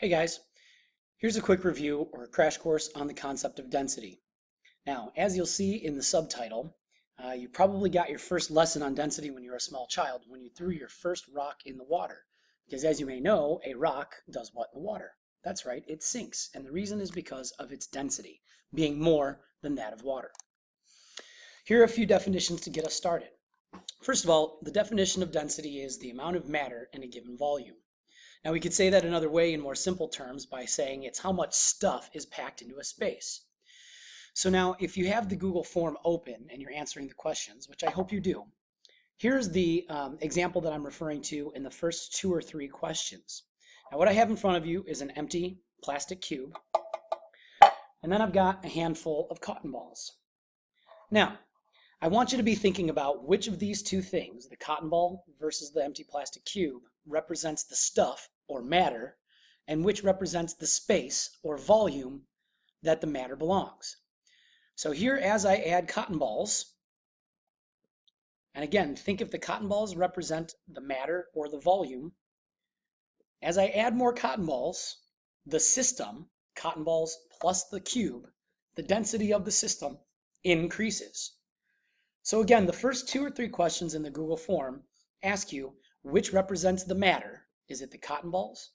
Hey guys, here's a quick review or a crash course on the concept of density. Now, as you'll see in the subtitle, you probably got your first lesson on density when you were a small child, when you threw your first rock in the water. Because as you may know, a rock does what in the water? That's right, it sinks. And the reason is because of its density, being more than that of water. Here are a few definitions to get us started. First of all, the definition of density is the amount of matter in a given volume. Now we could say that another way in more simple terms by saying it's how much stuff is packed into a space. So now if you have the Google form open and you're answering the questions, which I hope you do, here's the example that I'm referring to in the first 2 or 3 questions. Now what I have in front of you is an empty plastic cube, and then I've got a handful of cotton balls. Now, I want you to be thinking about which of these two things, the cotton ball versus the empty plastic cube, represents the stuff or matter, and which represents the space or volume that the matter belongs. So here, as I add cotton balls, and again, think if the cotton balls represent the matter or the volume, as I add more cotton balls, the system, cotton balls plus the cube, the density of the system increases. So again, the first 2 or 3 questions in the Google form ask you which represents the matter. Is it the cotton balls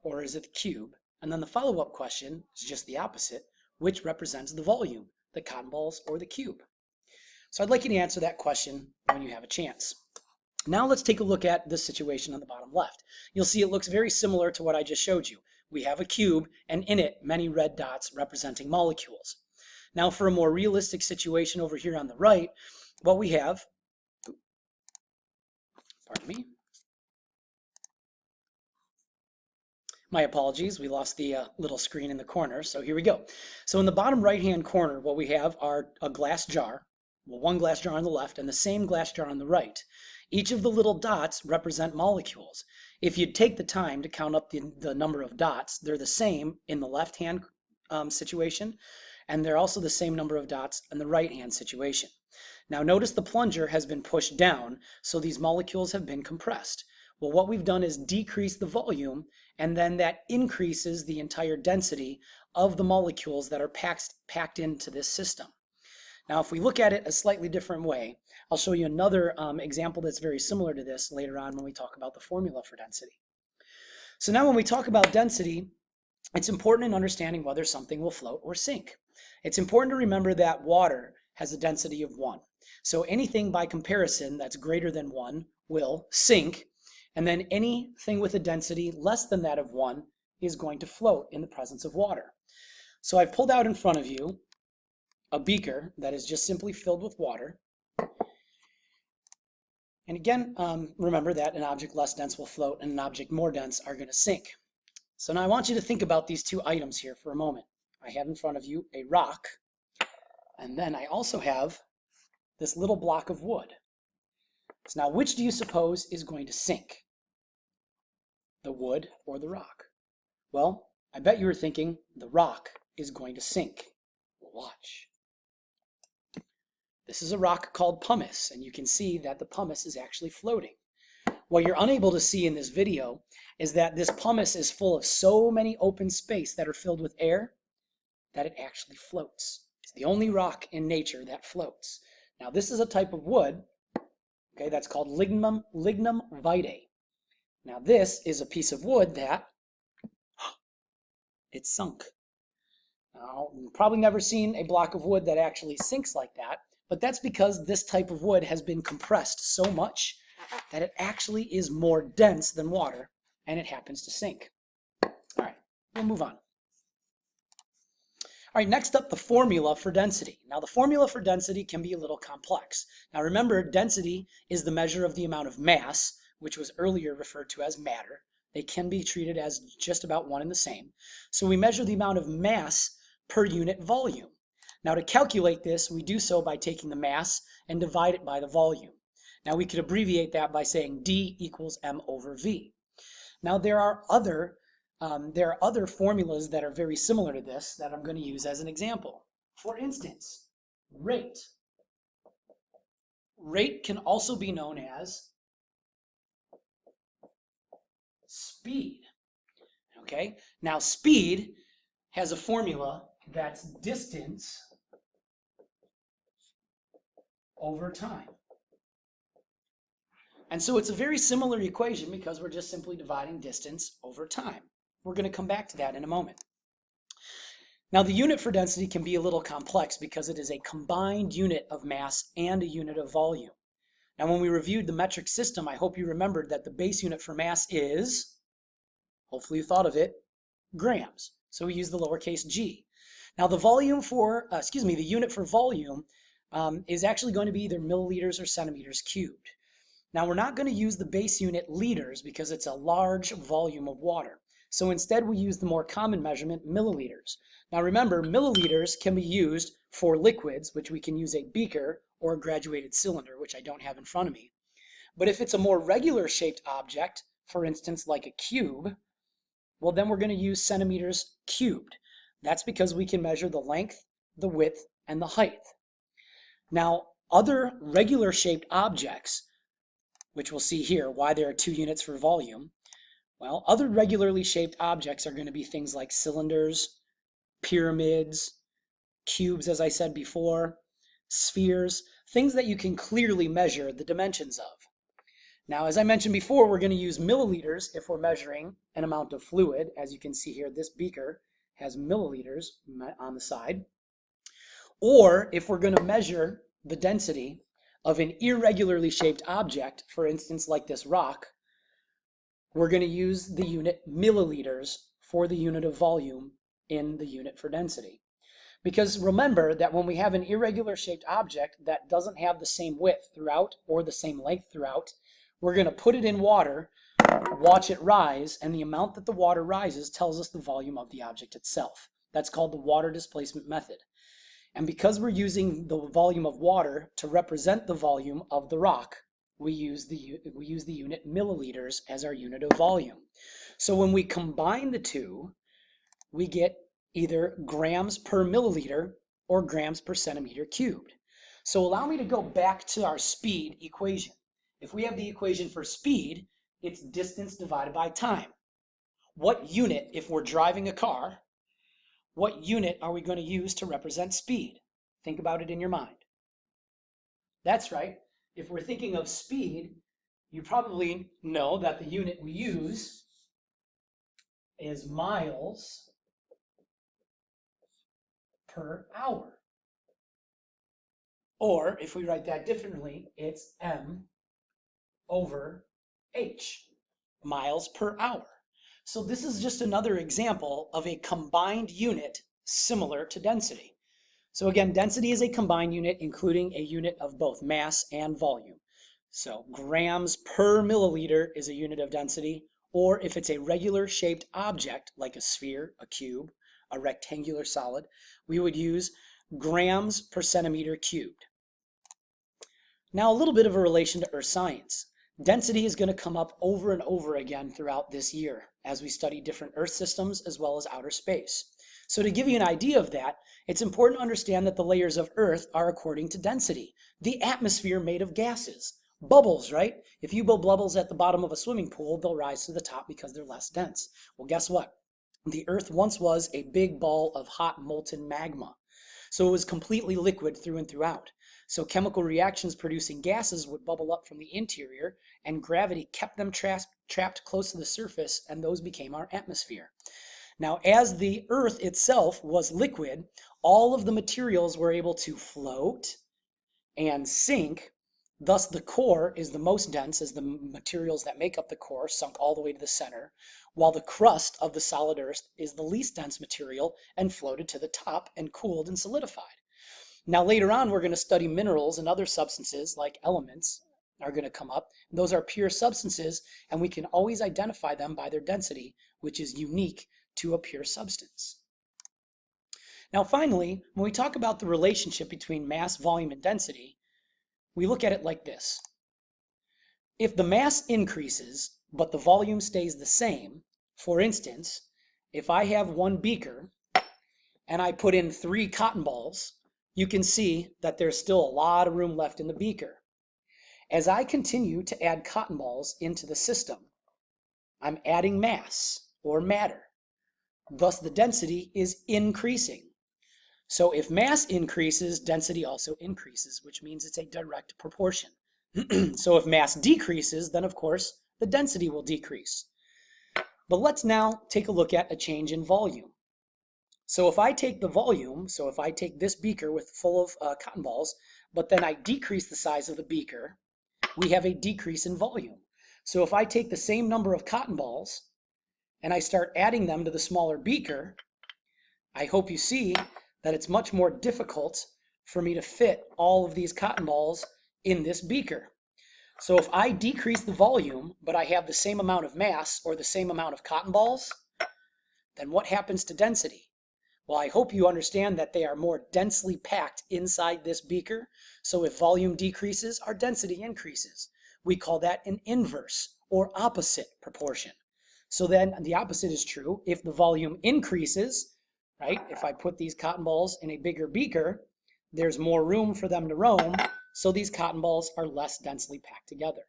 or is it the cube? And then the follow-up question is just the opposite. Which represents the volume, the cotton balls or the cube? So I'd like you to answer that question when you have a chance. Now let's take a look at this situation on the bottom left. You'll see it looks very similar to what I just showed you. We have a cube and in it many red dots representing molecules. Now for a more realistic situation over here on the right, what we have, pardon me, my apologies, we lost the little screen in the corner, so here we go. So in the bottom right hand corner, what we have are a glass jar, well, one glass jar on the left and the same glass jar on the right. Each of the little dots represent molecules. If you take the time to count up the number of dots, they're the same in the left hand situation, and they're also the same number of dots in the right hand situation. Now notice the plunger has been pushed down, so these molecules have been compressed. Well, what we've done is decrease the volume, and then that increases the entire density of the molecules that are packed into this system. Now if we look at it a slightly different way, I'll show you another example that's very similar to this later on when we talk about the formula for density. So now when we talk about density, it's important in understanding whether something will float or sink. It's important to remember that water has a density of 1. So anything by comparison that's greater than 1 will sink, and then anything with a density less than that of 1 is going to float in the presence of water. So I've pulled out in front of you a beaker that is just simply filled with water. And again, remember that an object less dense will float and an object more dense are going to sink. So now I want you to think about these 2 items here for a moment. I have in front of you a rock, and then I also have this little block of wood. So now which do you suppose is going to sink? The wood or the rock? Well, I bet you were thinking the rock is going to sink. Watch. This is a rock called pumice, and you can see that the pumice is actually floating. What you're unable to see in this video is that this pumice is full of so many open space that are filled with air that it actually floats. It's the only rock in nature that floats. Now this is a type of wood, okay, that's called lignum vitae. Now this is a piece of wood that it's sunk. Now, you've probably never seen a block of wood that actually sinks like that, but that's because this type of wood has been compressed so much that it actually is more dense than water, and it happens to sink. All right, we'll move on. All right, next up, the formula for density. Now, the formula for density can be a little complex. Now, remember, density is the measure of the amount of mass, which was earlier referred to as matter. They can be treated as just about one and the same. So we measure the amount of mass per unit volume. Now, to calculate this, we do so by taking the mass and divide it by the volume. Now, we could abbreviate that by saying D equals M over V. Now, there are other formulas that are very similar to this that I'm going to use as an example. For instance, rate. Rate can also be known as speed. Okay, now speed has a formula that's distance over time. And so it's a very similar equation because we're just simply dividing distance over time. We're going to come back to that in a moment. Now the unit for density can be a little complex because it is a combined unit of mass and a unit of volume. Now when we reviewed the metric system, I hope you remembered that the base unit for mass is, hopefully you thought of it, grams. So we use the lowercase g. Now the volume for, the unit for volume is actually going to be either milliliters or centimeters cubed. Now we're not going to use the base unit liters because it's a large volume of water. So instead we use the more common measurement, milliliters. Now remember, milliliters can be used for liquids, which we can use a beaker or a graduated cylinder, which I don't have in front of me. But if it's a more regular shaped object, for instance like a cube, well then we're going to use centimeters cubed. That's because we can measure the length, the width, and the height. Now other regular shaped objects, which we'll see here, why there are 2 units for volume. Well, other regularly shaped objects are going to be things like cylinders, pyramids, cubes, as I said before, spheres, things that you can clearly measure the dimensions of. Now, as I mentioned before, we're going to use milliliters if we're measuring an amount of fluid. As you can see here, this beaker has milliliters on the side. Or if we're going to measure the density of an irregularly shaped object, for instance, like this rock, we're going to use the unit milliliters for the unit of volume in the unit for density. Because remember that when we have an irregular shaped object that doesn't have the same width throughout or the same length throughout, we're going to put it in water, watch it rise, and the amount that the water rises tells us the volume of the object itself. That's called the water displacement method. And because we're using the volume of water to represent the volume of the rock, we use the unit milliliters as our unit of volume. So when we combine the two, we get either grams per milliliter or grams per centimeter cubed. So allow me to go back to our speed equation. If we have the equation for speed, it's distance divided by time. What unit, if we're driving a car, what unit are we going to use to represent speed? Think about it in your mind. That's right. If we're thinking of speed, you probably know that the unit we use is miles per hour. Or if we write that differently, it's m over h, miles per hour. So this is just another example of a combined unit similar to density. So again, density is a combined unit, including a unit of both mass and volume. So grams per milliliter is a unit of density, or if it's a regular shaped object, like a sphere, a cube, a rectangular solid, we would use grams per centimeter cubed. Now a little bit of a relation to earth science. Density is going to come up over and over again throughout this year as we study different Earth systems as well as outer space. So to give you an idea of that, it's important to understand that the layers of Earth are according to density. The atmosphere made of gases. Bubbles, right? If you blow bubbles at the bottom of a swimming pool, they'll rise to the top because they're less dense. Well, guess what? The Earth once was a big ball of hot molten magma. So it was completely liquid through and throughout. So chemical reactions producing gases would bubble up from the interior, and gravity kept them trapped close to the surface, and those became our atmosphere. Now, as the Earth itself was liquid, all of the materials were able to float and sink. Thus, the core is the most dense, as the materials that make up the core sunk all the way to the center, while the crust of the solid Earth is the least dense material and floated to the top and cooled and solidified. Now later on, we're going to study minerals and other substances like elements are going to come up. Those are pure substances, and we can always identify them by their density, which is unique to a pure substance. Now finally, when we talk about the relationship between mass, volume, and density, we look at it like this. If the mass increases, but the volume stays the same, for instance, if I have one beaker and I put in 3 cotton balls, you can see that there's still a lot of room left in the beaker. As I continue to add cotton balls into the system, I'm adding mass or matter. Thus, the density is increasing. So if mass increases, density also increases, which means it's a direct proportion. So if mass decreases, then of course the density will decrease. But let's now take a look at a change in volume. So if I take the volume, so if I take this beaker full of cotton balls, but then I decrease the size of the beaker, we have a decrease in volume. So if I take the same number of cotton balls and I start adding them to the smaller beaker, I hope you see that it's much more difficult for me to fit all of these cotton balls in this beaker. So if I decrease the volume, but I have the same amount of mass or the same amount of cotton balls, then what happens to density? Well, I hope you understand that they are more densely packed inside this beaker. So if volume decreases, our density increases. We call that an inverse or opposite proportion. So then the opposite is true. If the volume increases, right? If I put these cotton balls in a bigger beaker, there's more room for them to roam. So these cotton balls are less densely packed together.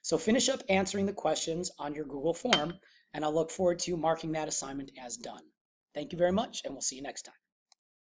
So finish up answering the questions on your Google form, and I'll look forward to marking that assignment as done. Thank you very much, and we'll see you next time.